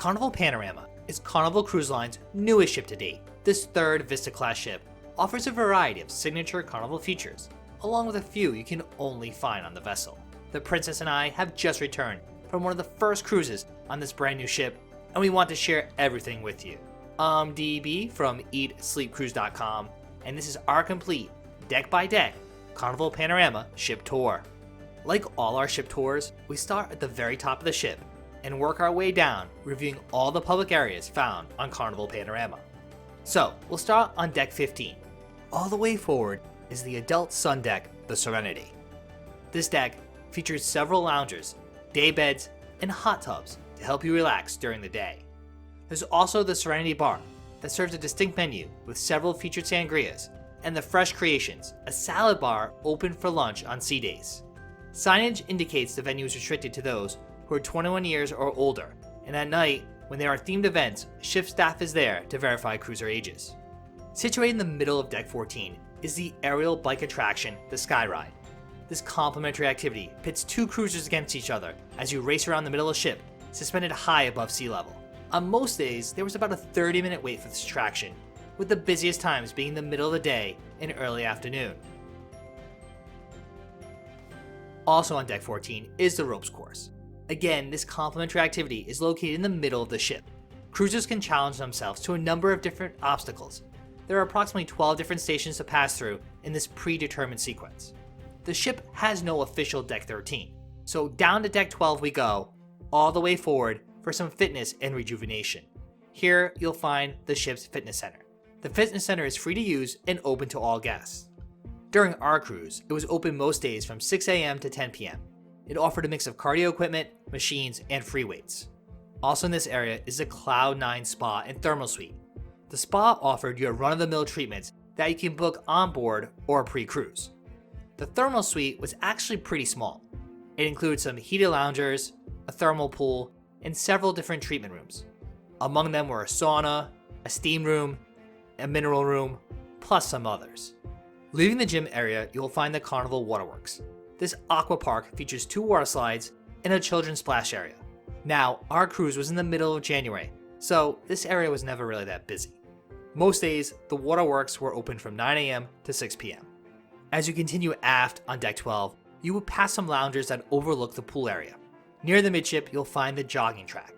Carnival Panorama is Carnival Cruise Line's newest ship to date. This third Vista-class ship offers a variety of signature Carnival features, along with a few you can only find on the vessel. The Princess and I have just returned from one of the first cruises on this brand new ship, and we want to share everything with you. I'm DB from EatSleepCruise.com, and this is our complete, deck-by-deck, Carnival Panorama Ship Tour. Like all our ship tours, we start at the very top of the ship and work our way down, reviewing all the public areas found on Carnival Panorama. So, we'll start on Deck 15. All the way forward is the adult sun deck, the Serenity. This deck features several loungers, day beds, and hot tubs to help you relax during the day. There's also the Serenity Bar that serves a distinct menu with several featured sangrias, and the Fresh Creations, a salad bar open for lunch on sea days. Signage indicates the venue is restricted to those who are 21 years or older, and at night, when there are themed events, ship staff is there to verify cruiser ages. Situated in the middle of Deck 14 is the aerial bike attraction, the SkyRide. This complimentary activity pits two cruisers against each other as you race around the middle of the ship, suspended high above sea level. On most days, there was about a 30-minute wait for this attraction, with the busiest times being the middle of the day and early afternoon. Also on Deck 14 is the ropes course. Again, this complimentary activity is located in the middle of the ship. Cruisers can challenge themselves to a number of different obstacles. There are approximately 12 different stations to pass through in this predetermined sequence. The ship has no official Deck 13, so down to Deck 12 we go, all the way forward for some fitness and rejuvenation. Here you'll find the ship's fitness center. The fitness center is free to use and open to all guests. During our cruise, it was open most days from 6 a.m. to 10 p.m. It offered a mix of cardio equipment, machines, and free weights. Also in this area is the Cloud 9 Spa and Thermal Suite. The spa offered your run-of-the-mill treatments that you can book on board or pre-cruise. The Thermal Suite was actually pretty small. It included some heated loungers, a thermal pool, and several different treatment rooms. Among them were a sauna, a steam room, a mineral room, plus some others. Leaving the gym area, you will find the Carnival WaterWorks. This aqua park features 2 water slides and a children's splash area. Now, our cruise was in the middle of January, so this area was never really that busy. Most days, the WaterWorks were open from 9 a.m. to 6 p.m. As you continue aft on Deck 12, you will pass some loungers that overlook the pool area. Near the midship, you'll find the Jogging Track.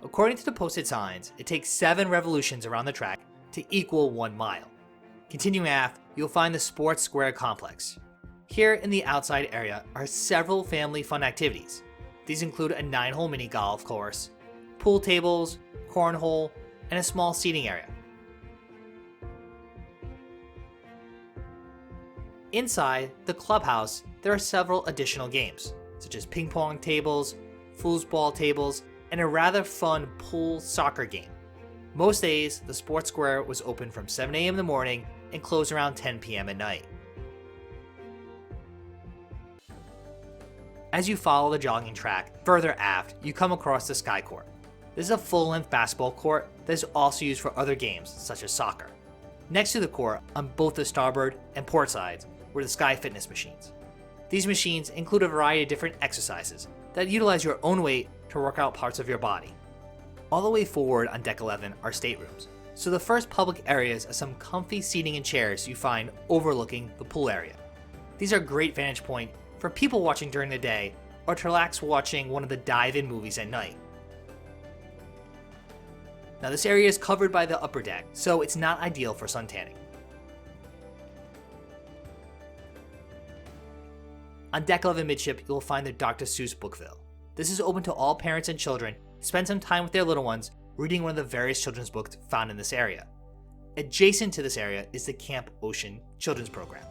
According to the posted signs, it takes 7 revolutions around the track to equal 1 mile. Continuing aft, you'll find the Sports Square Complex. Here in the outside area are several family fun activities. These include a 9-hole mini golf course, pool tables, cornhole, and a small seating area. Inside the Clubhouse, there are several additional games, such as ping pong tables, foosball tables, and a rather fun pool soccer game. Most days, the Sports Square was open from 7 a.m. in the morning and closed around 10 p.m. at night. As you follow the jogging track, further aft, you come across the SkyCourt. This is a full-length basketball court that is also used for other games, such as soccer. Next to the court, on both the starboard and port sides, were the SkyFitness machines. These machines include a variety of different exercises that utilize your own weight to work out parts of your body. All the way forward on Deck 11 are staterooms, so the first public areas are some comfy seating and chairs you find overlooking the pool area. These are a great vantage point for people watching during the day or to relax watching one of the dive-in movies at night. Now this area is covered by the upper deck, so it's not ideal for suntanning. On Deck 11 midship, you'll find the Dr. Seuss Bookville. This is open to all parents and children to spend some time with their little ones reading one of the various children's books found in this area. Adjacent to this area is the Camp Ocean Children's Program.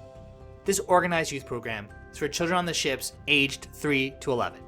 This organized youth program is for children on the ships aged 3 to 11.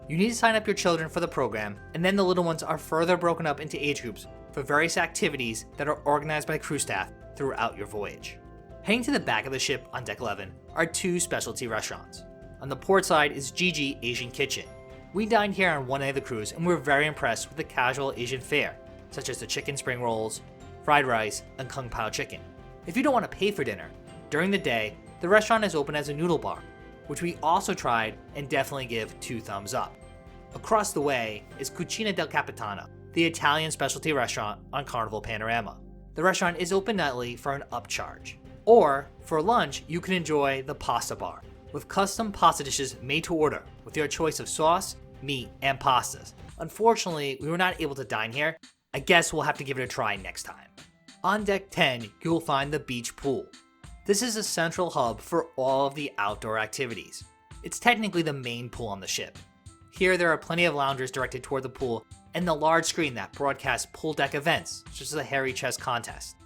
You need to sign up your children for the program, and then the little ones are further broken up into age groups for various activities that are organized by crew staff throughout your voyage. Heading to the back of the ship on Deck 11 are 2 specialty restaurants. On the port side is Gigi Asian Kitchen. We dined here on one day of the cruise and we were very impressed with the casual Asian fare, such as the chicken spring rolls, fried rice, and kung pao chicken. If you don't want to pay for dinner, during the day, the restaurant is open as a noodle bar, which we also tried and definitely give 2 thumbs up. Across the way is Cucina del Capitano. the Italian specialty restaurant on Carnival Panorama. The restaurant is open nightly for an upcharge. Or, for lunch, you can enjoy the Pasta Bar, with custom pasta dishes made to order with your choice of sauce, meat, and pastas. Unfortunately, we were not able to dine here. I guess we'll have to give it a try next time. On deck 10, you will find the beach pool. This is a central hub for all of the outdoor activities. It's technically the main pool on the ship. Here there are plenty of loungers directed toward the pool and the large screen that broadcasts pool deck events, such as the hairy chest contest.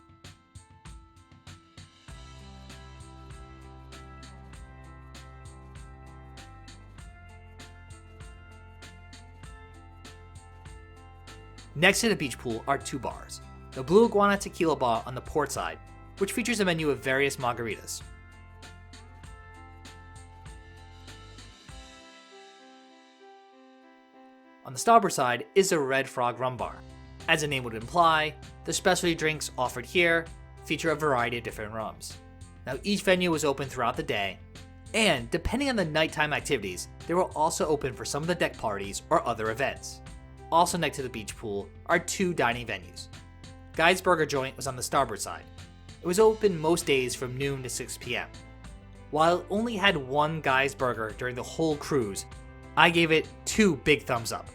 Next to the beach pool are two bars. The BlueIguana Tequila Bar on the port side, which features a menu of various margaritas. On the starboard side is the RedFrog Rum Bar. As the name would imply, the specialty drinks offered here feature a variety of different rums. Now each venue is open throughout the day, and depending on the nighttime activities, they will also open for some of the deck parties or other events. Also next to the beach pool are two dining venues. Guy's Burger Joint was on the starboard side. It was open most days from noon to 6 p.m. While it only had one Guy's Burger during the whole cruise, I gave it 2 big thumbs up.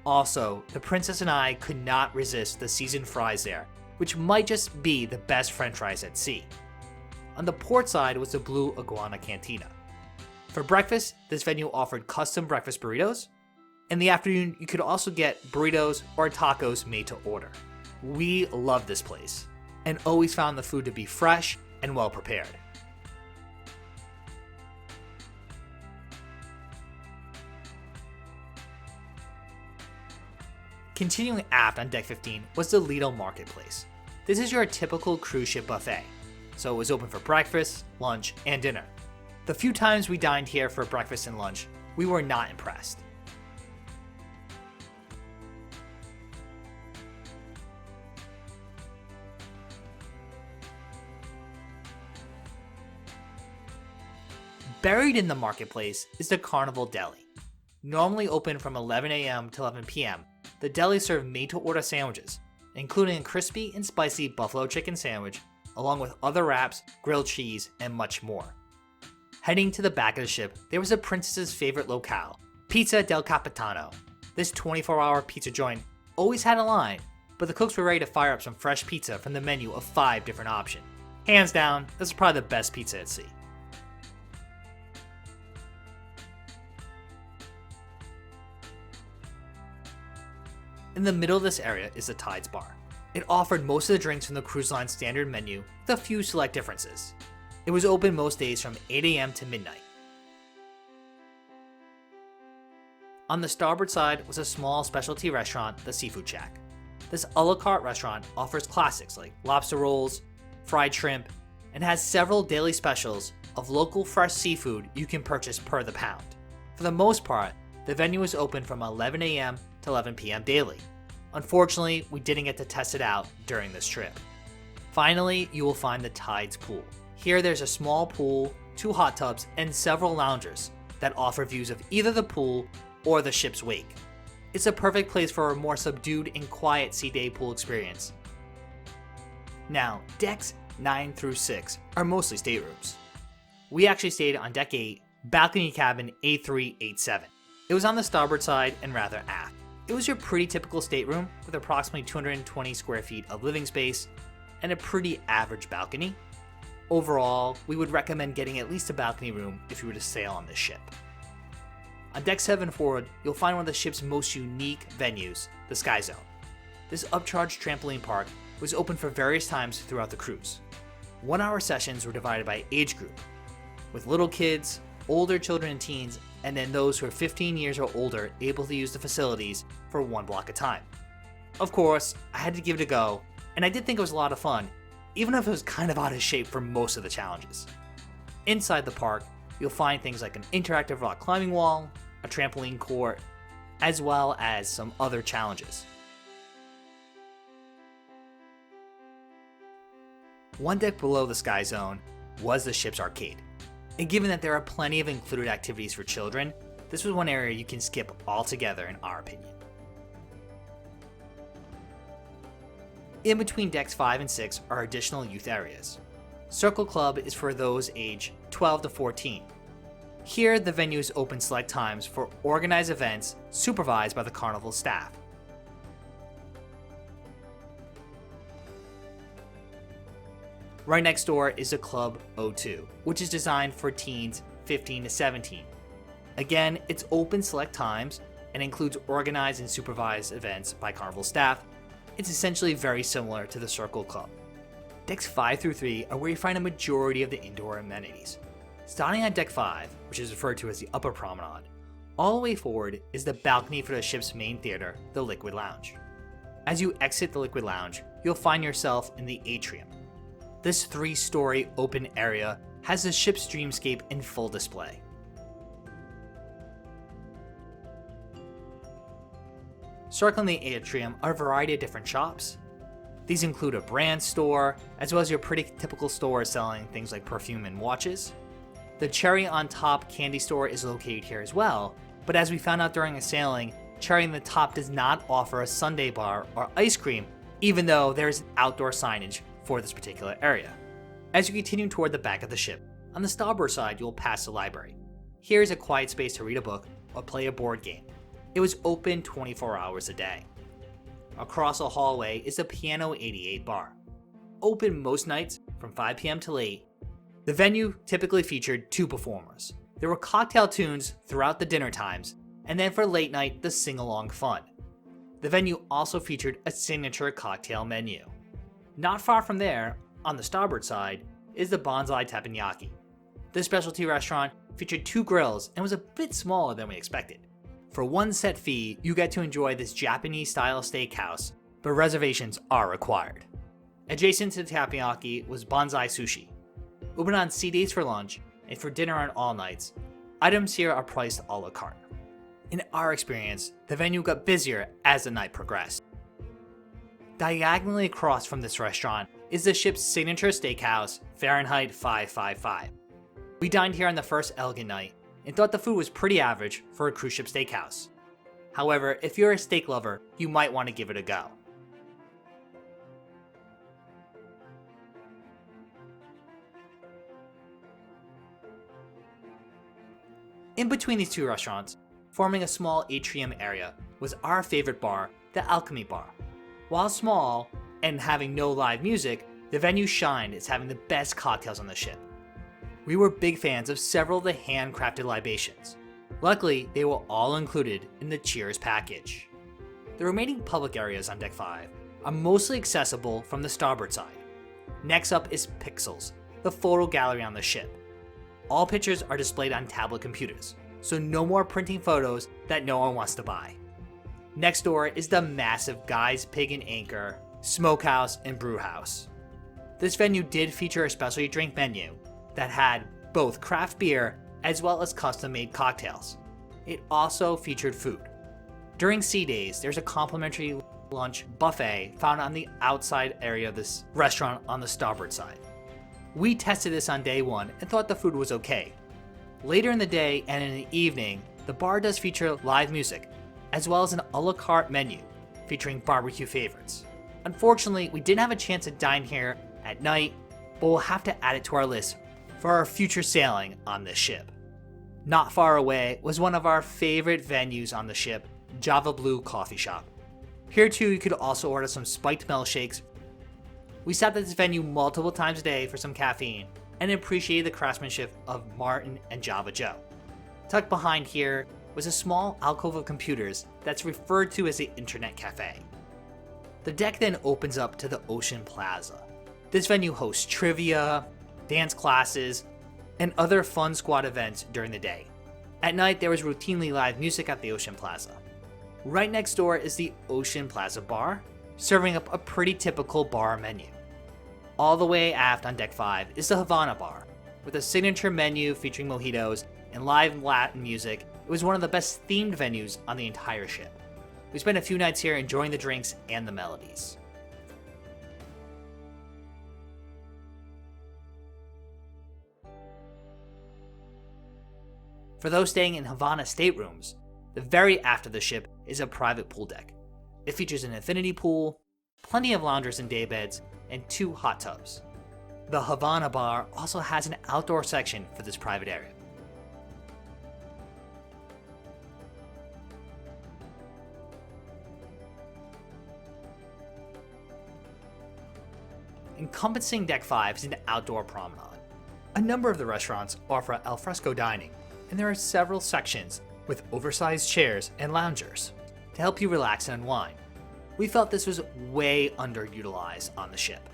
Also, the princess and I could not resist the seasoned fries there, which might just be the best french fries at sea. On the port side was the BlueIguana Cantina. For breakfast, this venue offered custom breakfast burritos. In the afternoon, you could also get burritos or tacos made to order. We loved this place, and always found the food to be fresh and well prepared. Continuing aft on deck 15 was the Lido Marketplace. This is your typical cruise ship buffet, so it was open for breakfast, lunch, and dinner. The few times we dined here for breakfast and lunch, we were not impressed. Buried in the marketplace is the Carnival Deli. Normally open from 11 a.m. to 11 p.m., the deli served made-to-order sandwiches, including a crispy and spicy buffalo chicken sandwich, along with other wraps, grilled cheese, and much more. Heading to the back of the ship, there was a princess's favorite locale, Pizza del Capitano. This 24-hour pizza joint always had a line, but the cooks were ready to fire up some fresh pizza from the menu of 5 different options. Hands down, this is probably the best pizza at sea. In the middle of this area is the Tides Bar. It offered most of the drinks from the cruise line standard menu with a few select differences. It was open most days from 8 a.m. to midnight. On the starboard side was a small specialty restaurant, the Seafood Shack. This a la carte restaurant offers classics like lobster rolls, fried shrimp, and has several daily specials of local fresh seafood you can purchase per the pound. For the most part, the venue is open from 11 a.m. to 11 p.m. daily. Unfortunately, we didn't get to test it out during this trip. Finally, you will find the Tides Pool. Here there's a small pool, 2 hot tubs, and several loungers that offer views of either the pool or the ship's wake. It's a perfect place for a more subdued and quiet sea day pool experience. Now, decks 9 through 6 are mostly staterooms. We actually stayed on deck 8, balcony cabin A387. It was on the starboard side and rather aft. It was your pretty typical stateroom with approximately 220 square feet of living space and a pretty average balcony. Overall, we would recommend getting at least a balcony room if you were to sail on this ship. On deck 7 forward, you'll find one of the ship's most unique venues, the Sky Zone. This upcharged trampoline park was open for various times throughout the cruise. 1-hour sessions were divided by age group, with little kids, older children and teens, and then those who are 15 years or older able to use the facilities for 1 block at a time. Of course, I had to give it a go, and I did think it was a lot of fun, even if it was kind of out of shape for most of the challenges. Inside the park, you'll find things like an interactive rock climbing wall, a trampoline court, as well as some other challenges. One deck below the Sky Zone was the ship's arcade. And given that there are plenty of included activities for children, this was one area you can skip altogether in our opinion. In between decks 5 and 6 are additional youth areas. Circle Club is for those age 12 to 14. Here, the venue is open select times for organized events supervised by the Carnival staff. Right next door is the Club O2, which is designed for teens 15 to 17. Again, it's open select times and includes organized and supervised events by Carnival staff. It's essentially very similar to the Circle Club. Decks 5 through 3 are where you find a majority of the indoor amenities. Starting on Deck 5, which is referred to as the Upper Promenade, all the way forward is the balcony for the ship's main theater, the Liquid Lounge. As you exit the Liquid Lounge, you'll find yourself in the Atrium. This 3-story open area has the ship's dreamscape in full display. Circling the Atrium are a variety of different shops. These include a brand store, as well as your pretty typical stores selling things like perfume and watches. The Cherry on Top candy store is located here as well, but as we found out during a sailing, Cherry on the Top does not offer a sundae bar or ice cream, even though there is outdoor signage for this particular area. As you continue toward the back of the ship, on the starboard side you will pass the library. Here is a quiet space to read a book or play a board game. It was open 24 hours a day. Across the hallway is the Piano 88 bar. Open most nights from 5 p.m. till 8. The venue typically featured 2 performers. There were cocktail tunes throughout the dinner times, and then for late night, the sing-along fun. The venue also featured a signature cocktail menu. Not far from there, on the starboard side, is the Bonsai Teppanyaki. This specialty restaurant featured 2 grills and was a bit smaller than we expected. For one set fee, you get to enjoy this Japanese-style steakhouse, but reservations are required. Adjacent to the teppanyaki was Bonsai Sushi. Open on sea days for lunch, and for dinner on all nights. Items here are priced a la carte. In our experience, the venue got busier as the night progressed. Diagonally across from this restaurant is the ship's signature steakhouse, Fahrenheit 555. We dined here on the first elegant night, and thought the food was pretty average for a cruise ship steakhouse. However, if you're a steak lover, you might want to give it a go. In between these 2 restaurants, forming a small atrium area, was our favorite bar, the Alchemy Bar. While small and having no live music, the venue shined as having the best cocktails on the ship. We were big fans of several of the handcrafted libations. Luckily, they were all included in the Cheers package. The remaining public areas on Deck 5 are mostly accessible from the starboard side. Next up is Pixels, the photo gallery on the ship. All pictures are displayed on tablet computers, so no more printing photos that no one wants to buy. Next door is the massive Guy's Pig and Anchor, Smokehouse, and Brewhouse. This venue did feature a specialty drink menu that had both craft beer as well as custom-made cocktails. It also featured food. During sea days, there's a complimentary lunch buffet found on the outside area of this restaurant on the starboard side. We tested this on day 1 and thought the food was okay. Later in the day and in the evening, the bar does feature live music, as well as an a la carte menu featuring barbecue favorites. Unfortunately, we didn't have a chance to dine here at night, but we'll have to add it to our list for our future sailing on this ship. Not far away was one of our favorite venues on the ship, Java Blue Coffee Shop. Here too, you could also order some spiked milkshakes. We stopped at this venue multiple times a day for some caffeine and appreciated the craftsmanship of Martin and Java Joe. Tucked behind here was a small alcove of computers that's referred to as the Internet Cafe. The deck then opens up to the Ocean Plaza. This venue hosts trivia, dance classes, and other fun squad events during the day. At night, there was routinely live music at the Ocean Plaza. Right next door is the Ocean Plaza Bar, serving up a pretty typical bar menu. All the way aft on Deck 5 is the Havana Bar, with a signature menu featuring mojitos and live Latin music. It was one of the best themed venues on the entire ship. We spent a few nights here enjoying the drinks and the melodies. For those staying in Havana staterooms, the very aft of the ship is a private pool deck. It features an infinity pool, plenty of loungers and daybeds, and 2 hot tubs. The Havana Bar also has an outdoor section for this private area. Encompassing Deck 5 is an outdoor promenade. A number of the restaurants offer alfresco dining, and there are several sections with oversized chairs and loungers to help you relax and unwind. We felt this was way underutilized on the ship.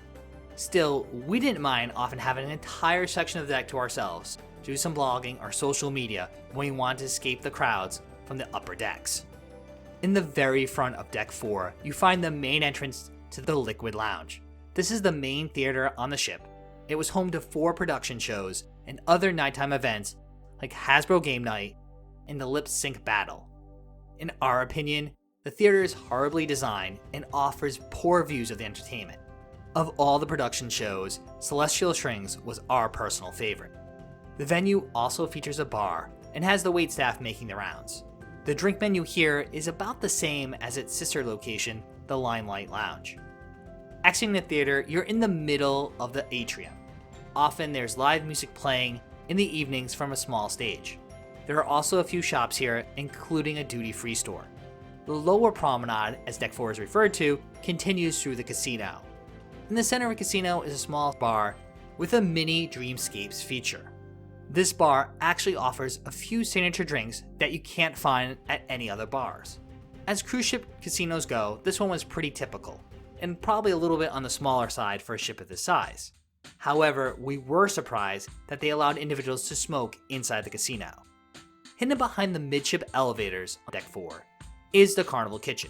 Still, we didn't mind often having an entire section of the deck to ourselves to do some blogging or social media when we wanted to escape the crowds from the upper decks. In the very front of Deck 4, you find the main entrance to the Liquid Lounge. This is the main theater on the ship. It was home to 4 production shows and other nighttime events like Hasbro Game Night and the Lip Sync Battle. In our opinion, the theater is horribly designed and offers poor views of the entertainment. Of all the production shows, Celestial Strings was our personal favorite. The venue also features a bar and has the waitstaff making the rounds. The drink menu here is about the same as its sister location, the Limelight Lounge. Exiting the theater, you're in the middle of the atrium. Often there's live music playing in the evenings from a small stage. There are also a few shops here, including a duty-free store. The lower promenade, as Deck 4 is referred to, continues through the casino. In the center of the casino is a small bar with a mini Dreamscapes feature. This bar actually offers a few signature drinks that you can't find at any other bars. As cruise ship casinos go, this one was pretty typical, and probably a little bit on the smaller side for a ship of this size. However, we were surprised that they allowed individuals to smoke inside the casino. Hidden behind the midship elevators on Deck 4 is the Carnival Kitchen.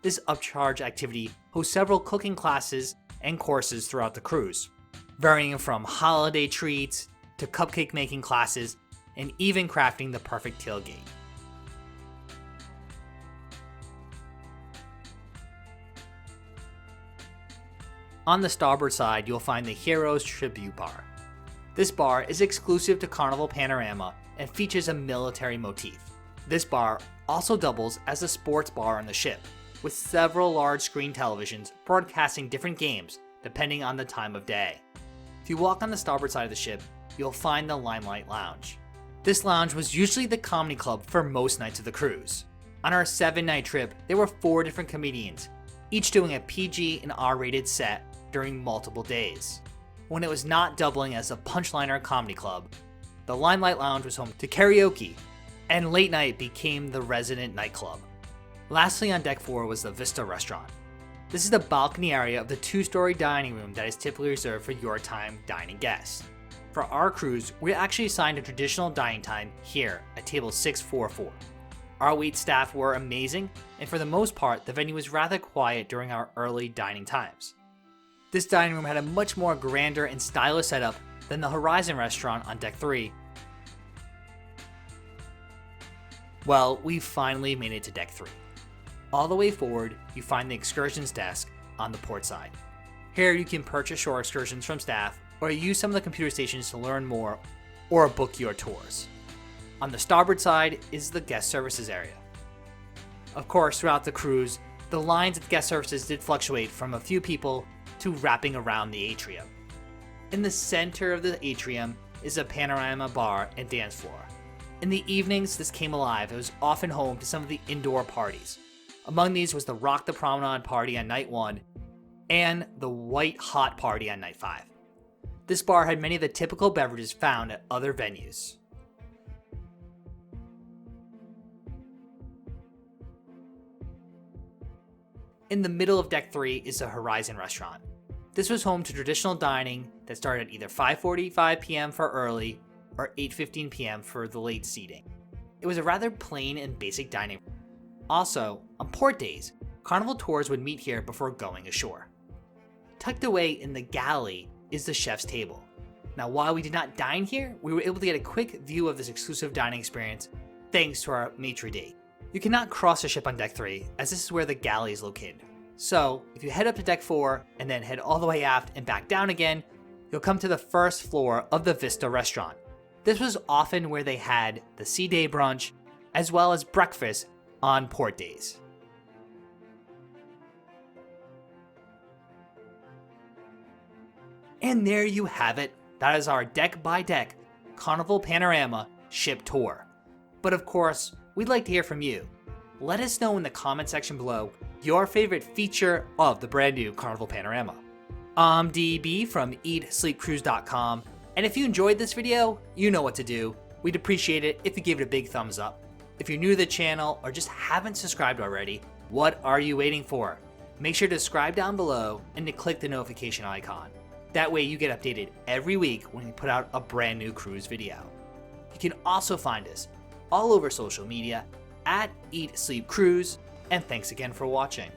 This upcharge activity hosts several cooking classes and courses throughout the cruise, varying from holiday treats to cupcake making classes and even crafting the perfect tailgate. On the starboard side, you'll find the Heroes Tribute Bar. This bar is exclusive to Carnival Panorama and features a military motif. This bar also doubles as a sports bar on the ship, with several large screen televisions broadcasting different games depending on the time of day. If you walk on the starboard side of the ship, you'll find the Limelight Lounge. This lounge was usually the comedy club for most nights of the cruise. On our 7-night trip, there were 4 different comedians, each doing a PG and R-rated set during multiple days. When it was not doubling as a punchliner comedy club, the Limelight Lounge was home to karaoke, and late night became the resident nightclub. Lastly on Deck 4 was the Vista restaurant. This is the balcony area of the 2-story dining room that is typically reserved for your time dining guests. For our cruise, we actually assigned a traditional dining time here at table 644. Our wait staff were amazing, and for the most part, the venue was rather quiet during our early dining times. This dining room had a much more grander and stylish setup than the Horizon restaurant on Deck 3. Well, we finally made it to Deck 3. All the way forward, you find the excursions desk on the port side. Here you can purchase shore excursions from staff, or use some of the computer stations to learn more, or book your tours. On the starboard side is the guest services area. Of course, throughout the cruise, the lines at guest services did fluctuate from a few people to wrapping around the atrium. In the center of the atrium is a Panorama Bar and dance floor. In the evenings, this came alive. It was often home to some of the indoor parties. Among these was the Rock the Promenade party on night 1 and the White Hot party on night 5. This bar had many of the typical beverages found at other venues. In the middle of Deck 3 is the Horizon restaurant. This was home to traditional dining that started at either 5:45 p.m. for early or 8:15 p.m. for the late seating. It was a rather plain and basic dining. Also, on port days, Carnival tours would meet here before going ashore. Tucked away in the galley is the chef's table. Now, while we did not dine here, we were able to get a quick view of this exclusive dining experience thanks to our maitre d'. You cannot cross the ship on Deck 3, as this is where the galley is located. So, if you head up to Deck 4 and then head all the way aft and back down again, you'll come to the first floor of the Vista restaurant. This was often where they had the sea day brunch, as well as breakfast on port days. And there you have it. That is our deck by deck Carnival Panorama Ship Tour. But of course, we'd like to hear from you. Let us know in the comment section below your favorite feature of the brand new Carnival Panorama. I'm DB from EatSleepCruise.com, and if you enjoyed this video, you know what to do. We'd appreciate it if you give it a big thumbs up. If you're new to the channel or just haven't subscribed already, what are you waiting for? Make sure to subscribe down below and to click the notification icon. That way you get updated every week when we put out a brand new cruise video. You can also find us all over social media at Eat Sleep Cruise, and thanks again for watching.